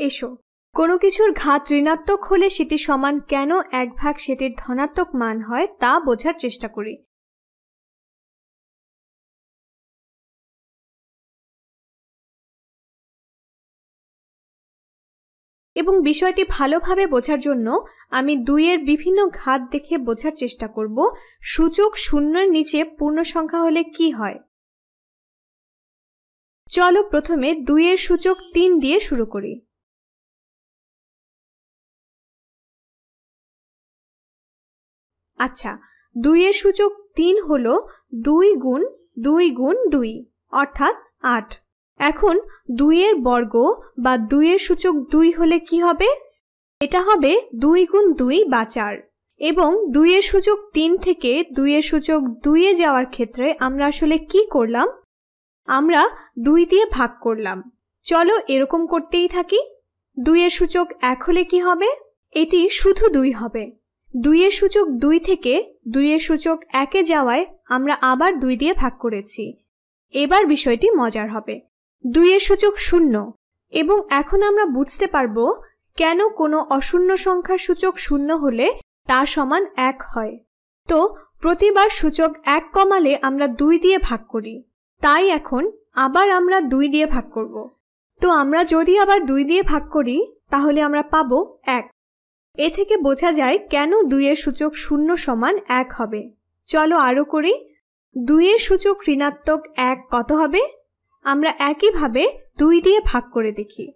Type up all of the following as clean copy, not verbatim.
এসো কোনো কিছুর ঘাত ঋণাত্মক হলে সেটি সমান কেন 1 ভাগ সেটির ধনাত্মক মান হয় তা বোঝার চেষ্টা করি। এবং বিষয়টি ভালোভাবে বোঝার জন্য আমি 2 এর বিভিন্ন ঘাত দেখে বোঝার চেষ্টা করব সূচক 0 এর নিচে পূর্ণ সংখ্যা হলে কি হয়। চলো প্রথমে 2 এর সূচক 3 দিয়ে শুরু করি। আচ্ছা, 2 এর সূচক 3 হলো 2 গুণ 2 গুণ 2 অর্থাৎ 8। এখন 2 এর বর্গ বা 2 এর সূচক 2 হলে কি হবে? এটা হবে 2 গুণ 2 বা 4। এবং 2 এর সূচক 3 থেকে 2 এর সূচক 2 এ যাওয়ার ক্ষেত্রে আমরা আসলে কি করলাম? আমরা 2 দিয়ে ভাগ করলাম। চলো এরকম করতেই থাকি। 2 এর সূচক 1 হলে কি হবে? এটি শুধু 2 হবে। 2 এর সূচক 2 থেকে 2 এর সূচক 1 এ যাওয়ায় আমরা আবার 2 দিয়ে ভাগ করেছি। এবার বিষয়টি মজার হবে। 2 এর সূচক 0 এবং এখন আমরা বুঝতে পারবো কেন কোনো অশূন্য সংখ্যার সূচক 0 হলে তা সমান 1 হয়। তো প্রতিবার সূচক 1 কমালে আমরা 2 দিয়ে ভাগ করি, তাই এখন আবার আমরা 2 দিয়ে ভাগ করব। তো আমরা যদি আবার 2 দিয়ে ভাগ করি তাহলে আমরা পাবো 1। এ থেকে বোঝা যায় কেন 2 এর সূচক 0 সমান 1 হবে। চলো আরো করি। 2 এর সূচক ঋণাত্মক 1 কত হবে? আমরা একইভাবে 2 দিয়ে ভাগ করে দেখি।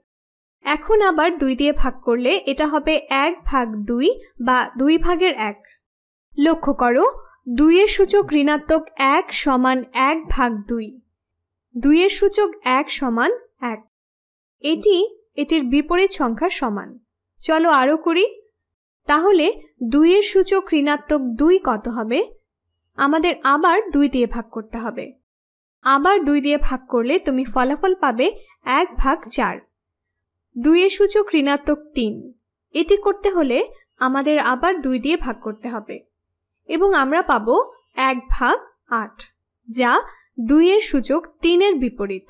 এখন আবার 2 দিয়ে ভাগ করলে এটা হবে 1 ভাগ 2 বা 2 ভাগের 1। লক্ষ্য করো, 2 এর সূচক ঋণাত্মক 1 সমান 1 ভাগ 2। 2 এর সূচক 1 সমান 1। এটির বিপরীত সংখ্যার সমান। চলো আরো করি। তাহলে 2 এর সূচক ঋণাত্মক 2 কত হবে? আমাদের আবার 2 দিয়ে ভাগ করতে হবে। আবার 2 দিয়ে ভাগ করলে তুমি ফলাফল পাবে 1 ভাগ 4। 2 এর সূচক ঋণাত্মক 3। এটি করতে হলে আমাদের আবার 2 দিয়ে ভাগ করতে হবে এবং আমরা পাবো 1 ভাগ 8, যা 2 এর সূচক 3 এর বিপরীত।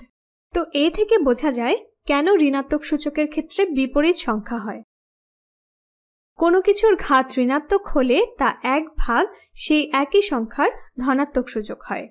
তো এ থেকে বোঝা যায় কেন ঋণাত্মক সূচকের ক্ষেত্রে বিপরীত সংখ্যা হয়। কোনো কিছুর ঘাত ঋণাত্মক হলে তা 1 ভাগ সেই একই সংখ্যার ধনাত্মক সূচক হয়।